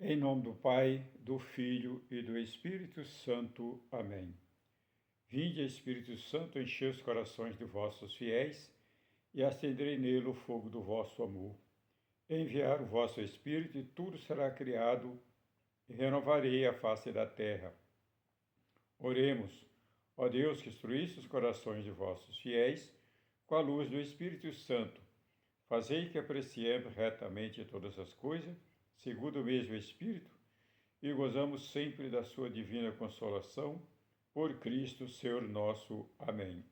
Em nome do Pai, do Filho e do Espírito Santo. Amém. Vinde, Espírito Santo, enchei os corações de vossos fiéis e acenderei nele o fogo do vosso amor. Enviar o vosso Espírito e tudo será criado e renovarei a face da terra. Oremos, ó Deus, que instruísse os corações de vossos fiéis com a luz do Espírito Santo. Fazei que apreciemos retamente todas as coisas, segundo o mesmo Espírito, e gozamos sempre da sua divina consolação, por Cristo, Senhor nosso. Amém.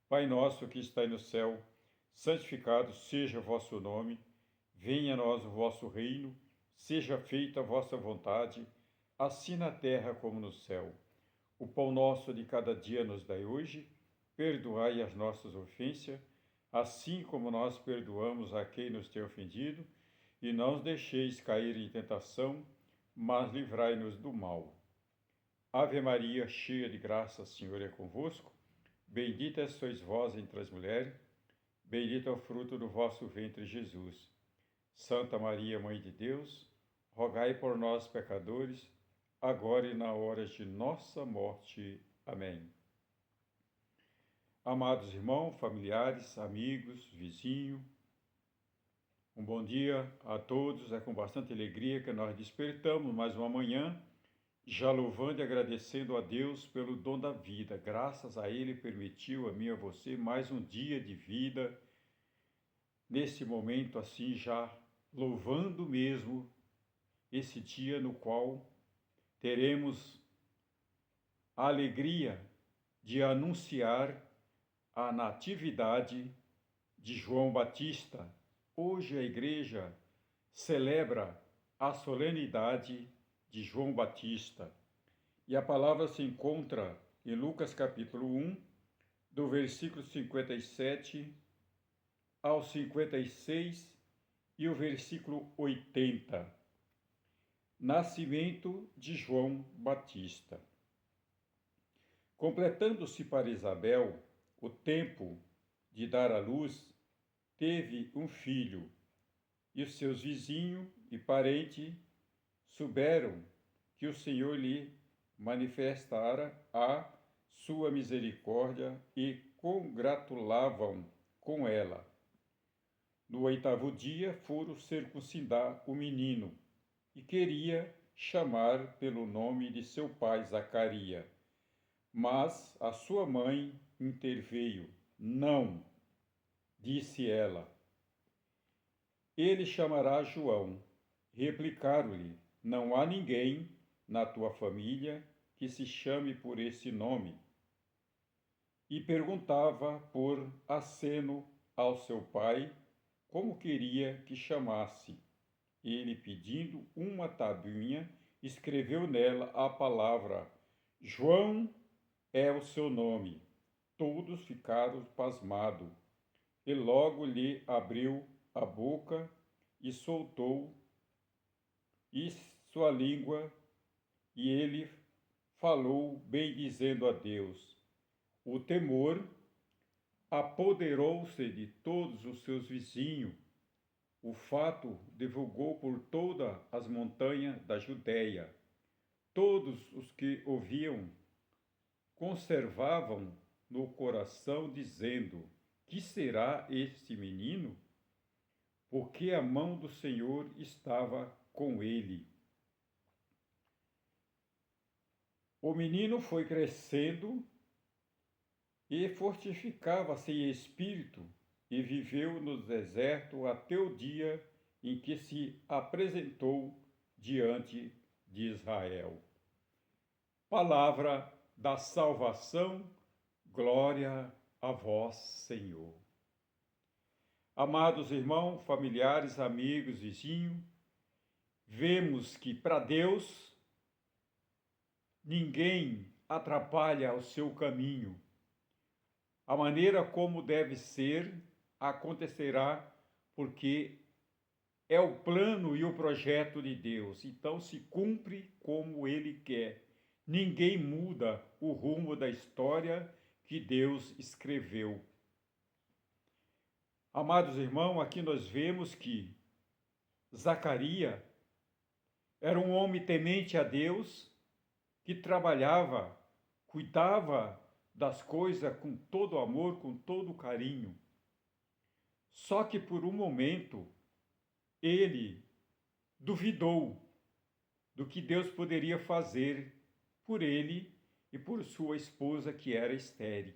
Pai nosso que estais no céu, santificado seja o vosso nome, venha a nós o vosso reino, seja feita a vossa vontade, assim na terra como no céu. O pão nosso de cada dia nos dai hoje, perdoai as nossas ofensas, assim como nós perdoamos a quem nos tem ofendido, e não os deixeis cair em tentação, mas livrai-nos do mal. Ave Maria, cheia de graça, o Senhor é convosco. Bendita sois vós entre as mulheres, bendito é o fruto do vosso ventre, Jesus. Santa Maria, Mãe de Deus, rogai por nós, pecadores, agora e na hora de nossa morte. Amém. Amados irmãos, familiares, amigos, vizinhos, um bom dia a todos. É com bastante alegria que nós despertamos mais uma manhã, já louvando e agradecendo a Deus pelo dom da vida. Graças a Ele permitiu a mim e a você mais um dia de vida, nesse momento assim já louvando mesmo esse dia no qual teremos a alegria de anunciar a natividade de João Batista. Hoje a igreja celebra a solenidade de João Batista. E a palavra se encontra em Lucas capítulo 1, do versículo 57 ao 56 e o versículo 80. Nascimento de João Batista. Completando-se para Isabel o tempo de dar à luz, teve um filho, e os seus vizinhos e parentes souberam que o Senhor lhe manifestara a sua misericórdia e congratulavam com ela. No 8º dia foram circuncidar o menino e queria chamar pelo nome de seu pai Zacarias. Mas a sua mãe interveio. Não, disse ela. Ele chamará João. Replicaram-lhe: não há ninguém na tua família que se chame por esse nome. E perguntava por aceno ao seu pai como queria que chamasse. Ele, pedindo uma tabuinha, escreveu nela a palavra: João é o seu nome. Todos ficaram pasmados. E logo lhe abriu a boca e soltou sua língua, e ele falou, bendizendo a Deus. O temor apoderou-se de todos os seus vizinhos. O fato divulgou por todas as montanhas da Judéia. Todos os que ouviam conservavam no coração, dizendo: que será este menino? Porque a mão do Senhor estava com ele. O menino foi crescendo e fortificava-se em espírito e viveu no deserto até o dia em que se apresentou diante de Israel. Palavra da salvação, glória a vós, Senhor. Amados irmãos, familiares, amigos, vizinhos, vemos que para Deus ninguém atrapalha o seu caminho. A maneira como deve ser acontecerá porque é o plano e o projeto de Deus. Então se cumpre como Ele quer. Ninguém muda o rumo da história que Deus escreveu. Amados irmãos, aqui nós vemos que Zacarias Era um homem temente a Deus, que trabalhava, cuidava das coisas com todo amor, com todo carinho. Só que por um momento ele duvidou do que Deus poderia fazer por ele e por sua esposa, que era estéril.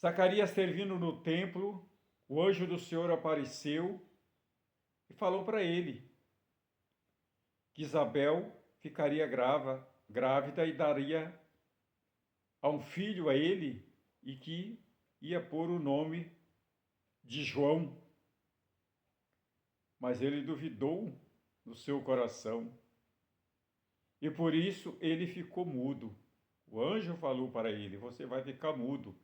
Zacarias servindo no templo, o anjo do Senhor apareceu e falou para ele que Isabel ficaria grávida e daria a um filho a ele e que ia pôr o nome de João. Mas ele duvidou no seu coração e por isso ele ficou mudo. O anjo falou para ele: você vai ficar mudo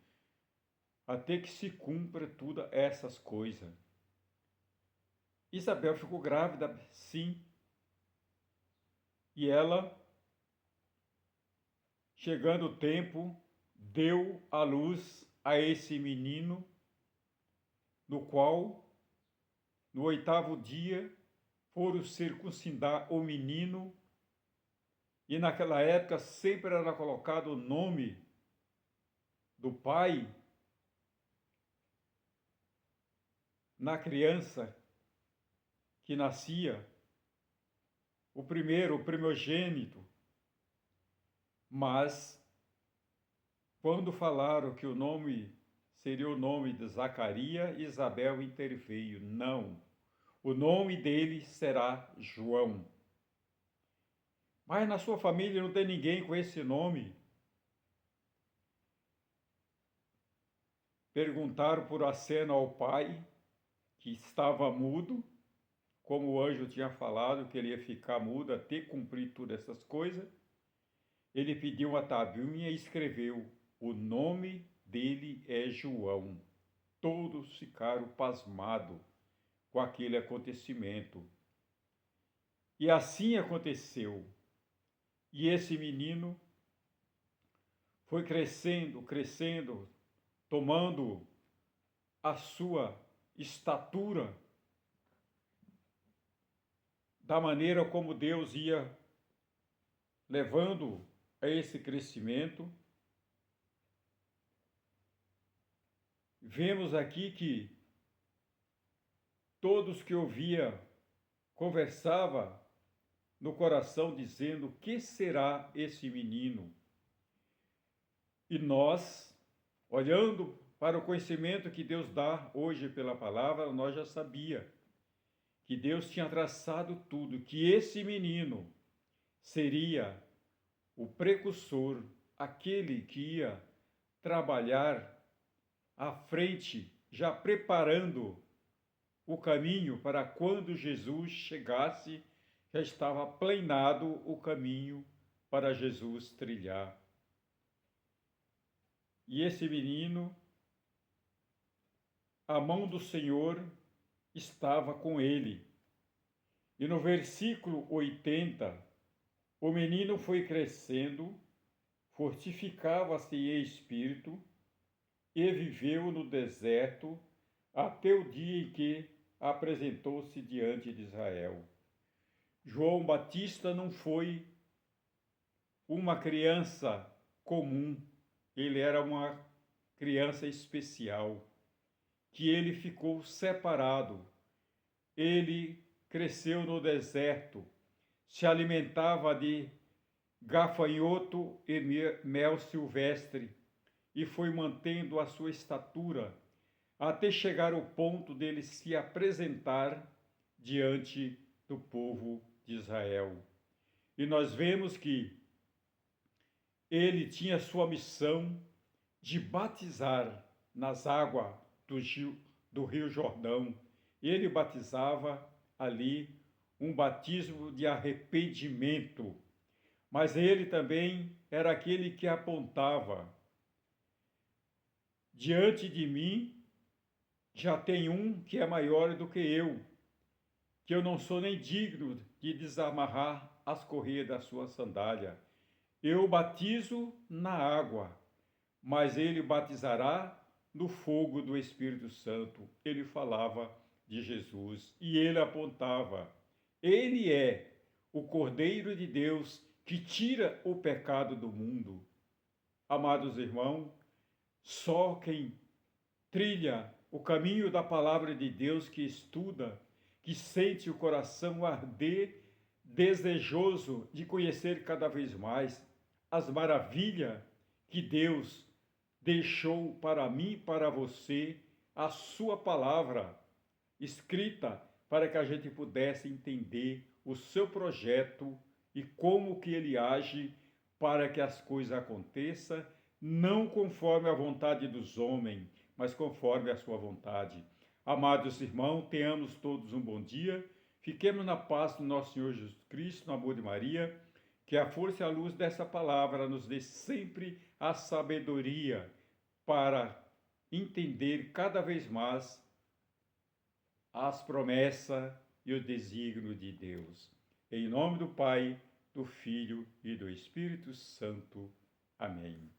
até que se cumpra todas essas coisas. Isabel ficou grávida, sim, e ela, chegando o tempo, deu à luz a esse menino, no qual, no 8º dia, foram circuncidar o menino, e naquela época sempre era colocado o nome do pai na criança que nascia, o primogênito. Mas, quando falaram que o nome seria o nome de Zacarias, Isabel interveio: não, o nome dele será João. Mas na sua família não tem ninguém com esse nome. Perguntaram por aceno ao pai, que estava mudo, como o anjo tinha falado que ele ia ficar mudo até cumprir todas essas coisas. Ele pediu uma tabuinha e escreveu: o nome dele é João. Todos ficaram pasmados com aquele acontecimento. E assim aconteceu. E esse menino foi crescendo, tomando a sua estatura, da maneira como Deus ia levando a esse crescimento. Vemos aqui que todos que ouvia conversava no coração dizendo: que será esse menino? E nós, olhando para o conhecimento que Deus dá hoje pela palavra, nós já sabia que Deus tinha traçado tudo, que esse menino seria o precursor, aquele que ia trabalhar à frente, já preparando o caminho para quando Jesus chegasse, já estava planado o caminho para Jesus trilhar. E esse menino, a mão do Senhor estava com ele. E no versículo 80, o menino foi crescendo, fortificava-se em espírito e viveu no deserto até o dia em que apresentou-se diante de Israel. João Batista não foi uma criança comum, ele era uma criança especial, que ele ficou separado. Ele cresceu no deserto, se alimentava de gafanhoto e mel silvestre e foi mantendo a sua estatura até chegar ao ponto dele se apresentar diante do povo de Israel. E nós vemos que ele tinha sua missão de batizar nas águas do Rio Jordão. Ele batizava ali um batismo de arrependimento, mas ele também era aquele que apontava: diante de mim já tem um que é maior do que eu não sou nem digno de desamarrar as correias da sua sandália. Eu batizo na água, mas ele batizará no fogo do Espírito Santo. Ele falava de Jesus e ele apontava Ele é o Cordeiro de Deus que tira o pecado do mundo. Amados irmãos, só quem trilha o caminho da palavra de Deus, que estuda, que sente o coração arder, desejoso de conhecer cada vez mais as maravilhas que Deus deixou para mim e para você, a sua palavra escrita para que a gente pudesse entender o seu projeto e como que ele age para que as coisas aconteçam, não conforme a vontade dos homens, mas conforme a sua vontade. Amados irmãos, tenhamos todos um bom dia, fiquemos na paz do nosso Senhor Jesus Cristo, no amor de Maria, que a força e a luz dessa palavra nos dê sempre a sabedoria para entender cada vez mais as promessas e o desígnio de Deus. Em nome do Pai, do Filho e do Espírito Santo. Amém.